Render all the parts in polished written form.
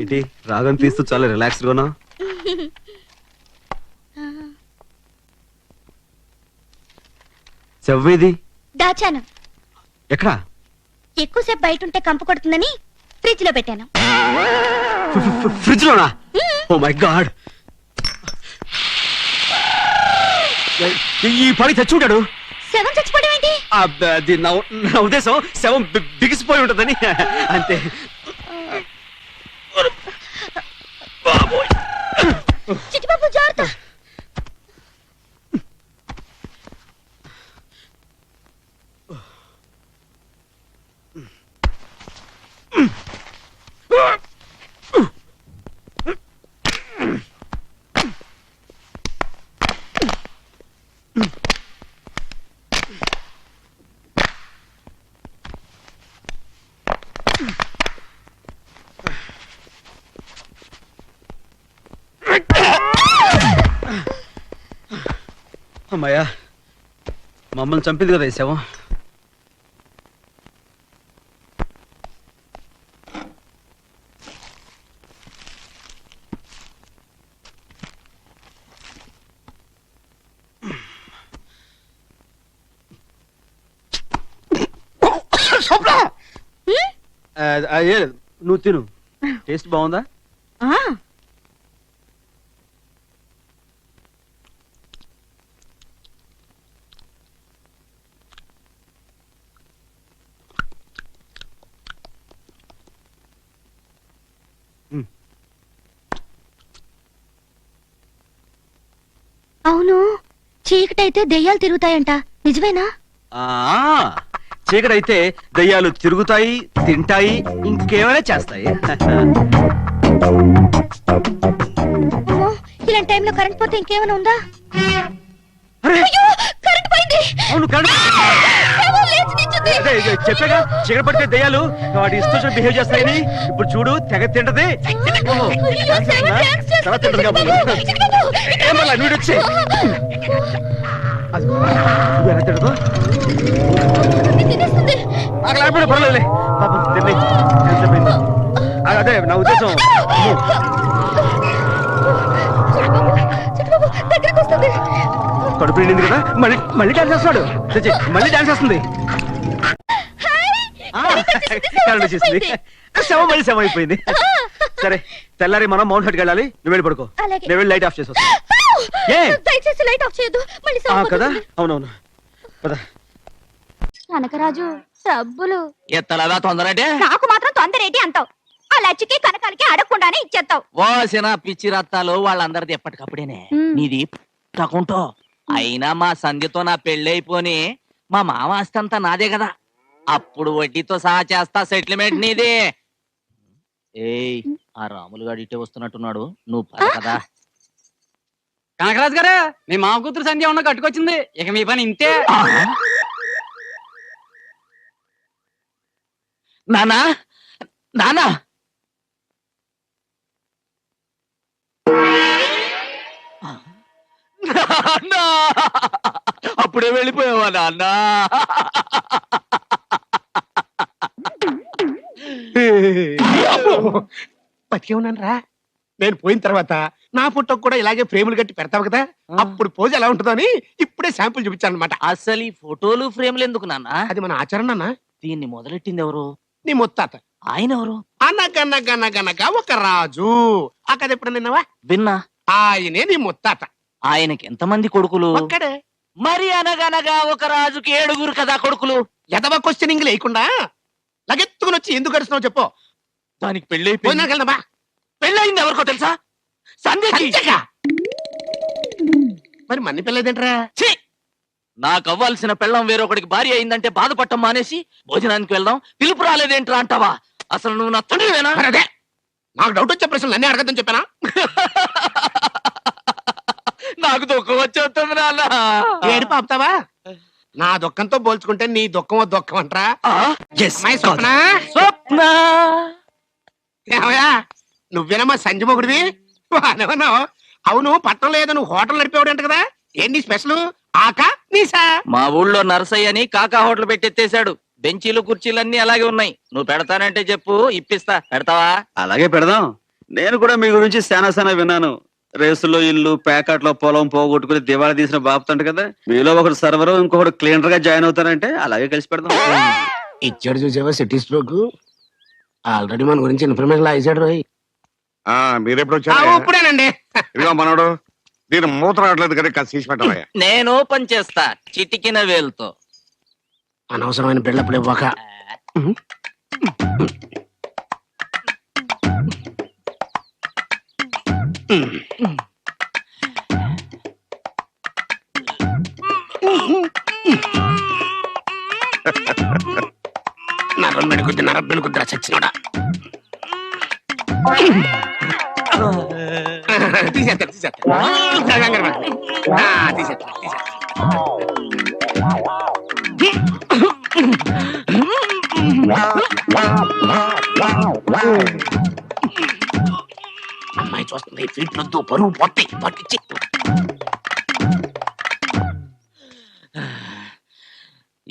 ఏంటి రాగం తీస్తూ చాలా రిలాక్స్డ్ గానా? చెవ్వేది దాచాను. ఎక్కడా? ఎక్కువసేపు బయట ఉంటే కంపు కొడుతుందని ఫ్రిడ్జ్ లో పెట్టాను. ఫ్రిడ్జ్ లోనా? ఓ మై గాడ్, ఈ పని తెచ్చుంటాడు. శవం చచ్చిపోవడం ఏంటి? అది నా ఉద్దేశం శవం బిగిసిపోయి ఉంటుందని అంతే. చిట్టిబాబు జాగ్రత్త. అమ్మాయ్యా, మమ్మల్ని చంపింది కదా ఈ శవం. నువ్వు తిను, టేస్ట్ బాగుందా? అవును, చీకటైతే దెయ్యాలు తిరుగుతాయంట, నిజమేనా? చీకటైతే దయ్యాలు తిరుగుతాయి, తింటాయి, ఇంకేమైనా చేస్తాయి. అమ్మో, ఇలాంటి టైంలో కరెంట్ పోతే ఇంకేమైనా ఉందా? కరెంట్ పోయింది. అవును, చెప్పాగా చీకటి పడితే దయ్యాలు వాటి ఇష్టం బిహేవ్ చేస్తాయని. ఇప్పుడు చూడు, తెగ తింటది. ఏమన్నా నువ్వు వచ్చి ఎలా తింటదో నాకు లేకపోతే పర్లేదులే. పాపం తిండి ఎంతపోయింది. అదే నా ఉద్దేశం. కడుపు నిండింది కదా, మళ్ళీ డాన్స్ చేస్తాడు. మళ్ళీ డాన్స్ చేస్తుంది. కరెంట్ చేసింది, శవం మళ్ళీ శవం అయిపోయింది. సరే, తెల్లారి మనం మౌంట్ హట్కి వెళ్ళాలి. నువ్వు వెళ్ళి పడుకో, నేను వెళ్ళి లైట్ ఆఫ్ చేసి వస్తా. లైట్ ఆఫ్ చేయొద్దు, మళ్ళీ కదా. అవునవును, పద. కనకరాజు, డబ్బులు ఎత్తలదా తొందరంటే? నాకు మాత్రం తొందరేటి అంటావు. ఆ లచ్చికి కనకాలకి అడగకుండానే ఇచ్చేస్తావు. ఓసిన పిచ్చి రత్తాలు వాళ్ళందరిది ఎప్పటికప్పుడేనే, నీది తకుంటో. అయినా మా సంధ్యతో నా పెళ్లి అయిపోని మా మామ ఆస్తంతా నాదే కదా, అప్పుడు వడ్డీతో సహా చేస్తా సెటిల్మెంట్ నీది. ఏయ్, ఆ రాములు గారు ఇటే వస్తున్నట్టున్నాడు, నువ్వు పద కదా. కనకరాజు గారు, మీ మామ కూతురు సంధ్య ఉన్న కట్టుకొచ్చింది, ఇక మీ పని ఇంతే. నానా నానా, అప్పుడే వెళ్ళిపోయావా నాన్న? బతికే ఉన్నాను రా. నేను పోయిన తర్వాత నా ఫోటోకి కూడా ఇలాగే ఫ్రేములు కట్టి పెడతావు కదా, అప్పుడు పోజ్ ఎలా ఉంటుందో అని ఇప్పుడే శాంపుల్ చూపించాను అనమాట. అసలు ఈ ఫోటోలు ఫ్రేమ్లు ఎందుకు నాన్న? అది మన ఆచరణ అన్న. దీన్ని మొదలెట్టింది ఎవరు? నీ ముత్తాత. ఆయన ఎవరు? అనగనగనగనగా ఒక రాజు. ఆ కథ ఎప్పుడు నిన్నవా? విన్నా. ఆయనే నీ ముత్తాత. ఆయనకి ఎంతమంది కొడుకులు? ఒక్కడే. మరి అనగనగా ఒక రాజుకి 7 కదా కొడుకులు. ఎదవ క్వశ్చనింగ్ లేకుండా లగెత్తుకుని వచ్చి ఎందుకు గడుస్తున్నావు చెప్పు. దానికి పెళ్ళైపోయింది. పోయినా పెళ్ళయింది ఎవరికో తెలుసా? సంధ్యకి. మరి మన్ని పెళ్ళేదేంట్రా? నాకు అవ్వాల్సిన పెళ్ళం వేరొకడికి భార్య అయిందంటే బాధపడటం మానేసి భోజనానికి వెళ్దాం, పిలుపు రాలేదేంట్రా అంటావా? అసలు నువ్వు నా తండ్రివేనా? నాకు డౌట్ వచ్చే ప్రశ్నలు అన్నీ అడగద్దని చెప్పానా? నాకు దుఃఖం వచ్చేస్తుంది నాన్న. ఏడు పాపుతావా? నా దుఃఖంతో పోల్చుకుంటే నీ దుఃఖం దుఃఖం అంటరా? స్వప్న స్వప్న, ఏమయ్యా నువ్వేనమ్మా సంజమొగుడివి? అనవన్నావు. అవును, పట్టణంలో ఏదో నువ్వు హోటల్ నడిపేవాడంట కదా, ఏంటి స్పెషల్? ఆకా నీసా? మా ఊళ్ళో నర్సయ్య అని కాకా హోటల్ పెట్టెత్తేశాడు. బెంచీలు కుర్చీలన్నీ అలాగే ఉన్నాయి. నువ్వు పెడతానంటే చెప్పు, ఇప్పిస్తా. పెడతావా? అలాగే పెడదాం. నేను కూడా మీ గురించి శానా విన్నాను. రేసులో ఇల్లు ప్యాకెట్లో పొలం పోగొట్టుకుని దివాళా తీసిన బాపుతంట కదా. మీలో ఒకడు సర్వర్ ఇంకొకటి క్లీనర్ గా జాయిన్ అవుతారంటే అలాగే కలిసి పెడదాం. ఇచ్చాడు చూసావా సిటీ స్ట్రోక్. ఆల్రెడీ మన గురించి ఇన్ఫర్మేషన్ ఇచ్చాడు రోయ్. మీరెప్పుడు వచ్చారు? ఇప్పుడేనండి. ఇదిగో మనోడు, దీని మూత రావట్లేదు కదా, కాస్త తీసి పెట్టవయ్యా. నేను ఓపెన్ చేస్తా చిటికిన వేలుతో. అనవసరమైన బిళ్ళప్పుడు ఇవ్వక. నరం మెడుకుద్ది చచ్చినోడా. తీసేస్తా. కంగారు పడకు. తీసేస్తా. అమ్మాయి చూస్తుంది. ఫీట్ వద్దు, పరువు పోతాయి. పట్టించి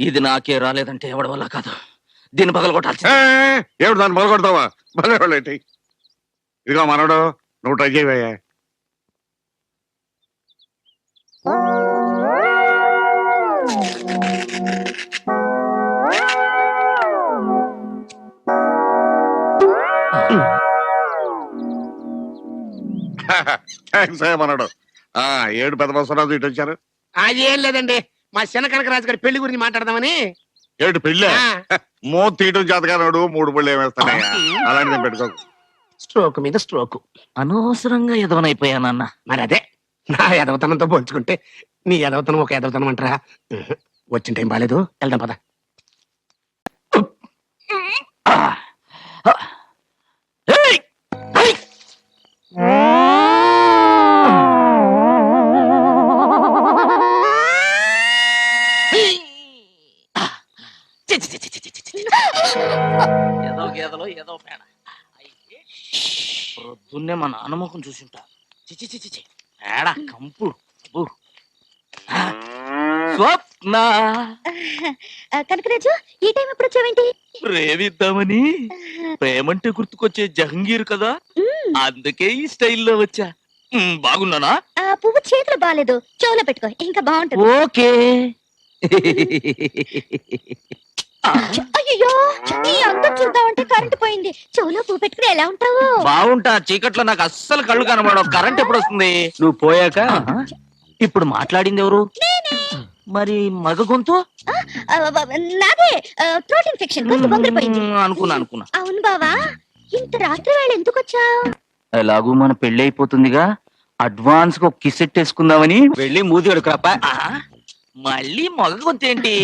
ఇది నాకే రాలేదంటే ఎవడి వల్ల కాదు. దీన్ని పగలగొట్టాల్సింది. ఏమిటి దాన్ని మొదలుకొడతావా? మొదలెట్టి ఇదిగో మనోడు, నువ్వు ట్రై చేయవయ్యా. థ్యాంక్స్ మనోడు. ఏడు పెద్ద బసవరాజు ఇటు వచ్చారు. అదేం లేదండి, మా చిన్న కనకరాజు గారి పెళ్లి గురించి మాట్లాడదామని. ఏడు పెళ్ళి మూత తీయటం జాతకాడు 3 పళ్ళు ఏమేస్తానయ్యా. అలాంటిది పెట్టుకోకు. స్ట్రోక్ మీద స్ట్రోక్. అనవసరంగా ఎదవనైపోయానన్న. మరి అదే నా ఎదవతనంతో పోల్చుకుంటే నీ ఎదవతనం ఒక ఎదవతనం అంటారా? వచ్చిన టైం బాలేదు, వెళ్దాం పద. ఏదో గేదలో ఏదో పేడ. ప్రొద్దున్నే మా నాన్నమ్మకం చూసింటా. చిచి పేడ కంపు. స్వప్న కనకరాజు, ఈ టైం ఎప్పుడు వచ్చావేంటి? ప్రేమిద్దామని. ప్రేమంటే గుర్తుకొచ్చే జహంగీర్ కదా, అందుకే ఈ స్టైల్లో వచ్చా. బాగున్నానా? ఆ పువ్వు చేతులు బాగాలేదు, చెవులో పెట్టుకో, ఇంకా బాగుంటుంది. ఓకే. అయ్యో, నీ అందం చూద్దామంటే కరెంట్ పోయింది. చెవులో పువ్వు పెట్టుకుని ఎలా ఉంటావు? బాగుంటా. చీకట్లో నాకు అస్సలు కళ్ళు కనబడవు. కరెంట్ ఎప్పుడు వస్తుంది? నువ్వు పోయాక. ఇప్పుడు మాట్లాడింది ఎవరు? మరి మగ గొంతు? నాదే. థ్రోట్ ఇన్ఫెక్షన్, గొంతు బొంగిపోయింది. అనుకున్నా. అవును బావా, ఇంత రాత్రి వేళ ఎందుకు వచ్చావు? ఎలాగూ మన పెళ్లి అయిపోతుందిగా, అడ్వాన్స్ గా కిస్ వేసుకుందామని వెళ్ళి మూది కడుకురాపా. మళ్ళీ మగ గొంతు ఏంటి?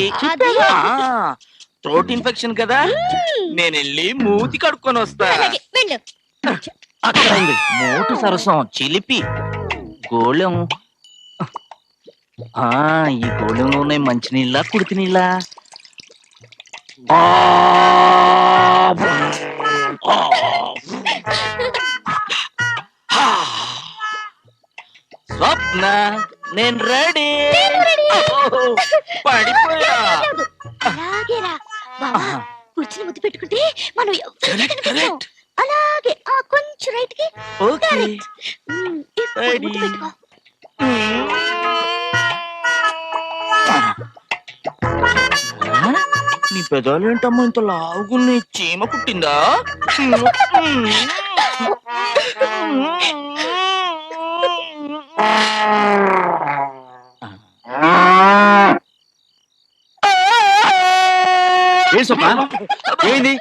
థ్రోట్ ఇన్ఫెక్షన్ కదా, నేను వెళ్ళి మూతి కడుక్కొని వస్తా. అలాగే, వెళ్ళు. అక్కడ ఉంది మోటు సరసం, చిలిపి గోళం. ఈ గోళంలో ఉన్నాయి మంచినీళ్ళ, కుడితి నీళ్ళ? స్వప్న, నేను రెడీ. పడిపోయా. అలాగేరా బావా, కూర్చుని ముద్దు పెట్టుకుంటే మనం Correct, correct. అలాగే కొంచెం రైట్ కి. ఓకే. ఇప్పుడు Ready. ముద్దు పెట్టుకో. నీ పెదాలు ఏంటమ్మా ఇంత లావుగున్నాయి? చీమ కుట్టిందా? ఏం స్వప్న, ఏంది?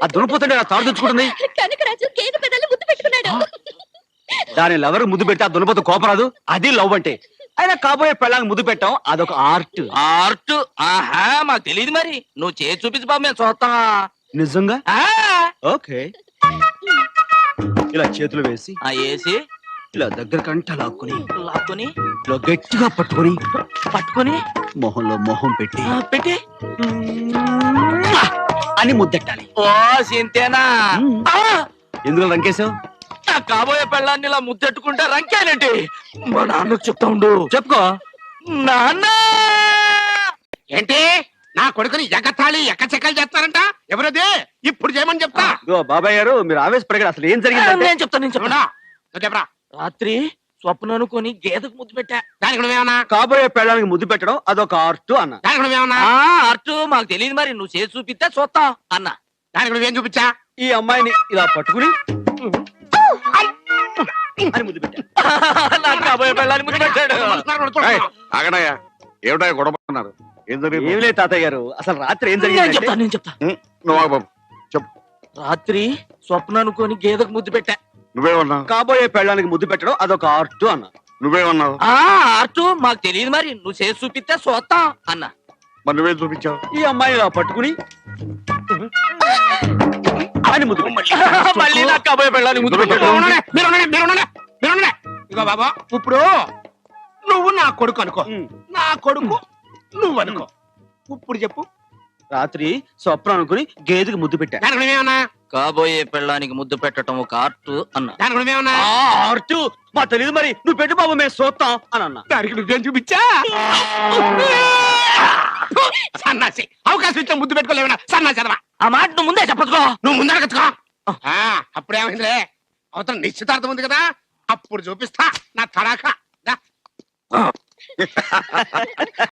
ఆ దున్నపోతుంటే ఆ తాడు తెచ్చుకుంటుంది. కనకరాజు గేదె పెదాలు ముద్దు పెట్టుకున్నాడు. దాని లవర్ ముద్దు పెట్టి ఆ దున్నపోత కోపరాదు. అది లవ్ అంటే. అయినా కాబోయే పెళ్ళాంగి ముద్దు పెట్టాం, అదొక ఆర్ట్. ఆర్ట్? ఆహా, మాకు తెలియదు. మరి నువ్వు చేసి చూపించు బాబు, మేము చూస్తాం. నిజంగా? ఆ, ఓకే. ఇలా చేతులు వేసి వేసి ఇలా దగ్గర కంట లాక్కుని లాక్కొని ఇలా గట్టిగా పట్టుకొని పట్టుకొని మొహంలో మొహం పెట్టి పెట్టి అని ముద్దెట్టాలి. ఓ సింతేనా? ఎందుకు రంకేశావు? నా కాబోయే పెళ్ళాన్ని ఇలా ముద్దెట్టుకుంటే రంకేనండి. మా నాన్నకు చెప్తా ఉండు. చెప్పుకో. నాన్న! ఏంటి నా కొడుకుని ఎగతాళి ఎక్కచెక్కలు చేస్తారంట. ఎవరది? ఇప్పుడు చేయమని చెప్తా. ఇదిగో బాబాయ్ గారు మీరు ఆవేశపడగారు, అసలు ఏం జరిగింది? నేను చెప్తాను చెప్పడా నువ్వు చెప్పరా. రాత్రి స్వప్న అనుకొని గేదెకు ముద్దు పెట్టా. దానికి నువ్వేమన్నా? కాబోయే పెళ్ళానికి ముద్దు పెట్టడం అదొక ఆర్ట్ అన్న. దానికి నువ్వేమన్నా? అర్టు మాకు తెలియదు, మరి నువ్వు చేసి చూపిస్తే చూస్తాం అన్న. దానికి నువ్వేం చూపించా? ఈ అమ్మాయిని ఇలా పట్టుకుని అని ముద్దు పెట్టా. నాకు కాబోయే పెళ్ళాన్ని ముద్దు పెట్టాడు. ఏయ్, ఆగడయ్యా, ఏమిటా గొడవ పడుతున్నారు? ఏం జరిగింది? ఏం లేదు తాతయ్య గారు, అసలు రాత్రి ఏం నేను జరిగింది? చెప్తా నేను చెప్తా. నువ్వు ఆగు బాబు, చెప్పు. రాత్రి స్వప్న అనుకొని గేదెకు ముద్దు పెట్టా. నువ్వేమన్నావు? కాబోయే పెళ్ళానికి ముద్దు పెట్టడం అదొక ఆర్ట్ అన్న. నువ్వేమన్నావు? అర్టు మాకు తెలియదు, మరి నువ్వు చేసి చూపిస్తే చూస్తాం అన్న. మరి నువ్వేం చూపించావు? ఈ అమ్మాయిని ఇలా పట్టుకుని అని ముద్దు పెట్టా. మళ్ళీ నాకు కాబోయే పెళ్ళానికి ముద్దు పెట్టాడు. ఇగో బాబా, ఇప్పుడు నువ్వు నా కొడుకు అనుకో, ఉమ్. నా కొడుకు నువ్వు అనుకో. ఇప్పుడు చెప్పు. రాత్రి స్వప్న అనుకుని గేదెకి ముద్దు పెట్టా. దానికి నువ్వేమన్నా? కాబోయే పెళ్ళానికి ముద్దు పెట్టడం ఒక ఆర్ట్ అన్న. దానికి నువ్వేమన్నా? ఆర్ట్ మా తెలియదు, మరి నువ్వు పెట్టు బాబు మేము చూస్తాం అని అన్నా. దానికి నువ్వేం చూపించా? సన్నాసి, అవకాశం ఇచ్చా ముద్దు పెట్టుకోలేవనా సన్నాసి అదవా. ఆ మాట నువ్వు ముందే చెప్పచ్చుకో. నువ్వు ముందరగచ్చుకో. అప్పుడేమైందిలే, అవతల నిశ్చితార్థం ఉంది కదా, అప్పుడు చూపిస్తా నా తడాక.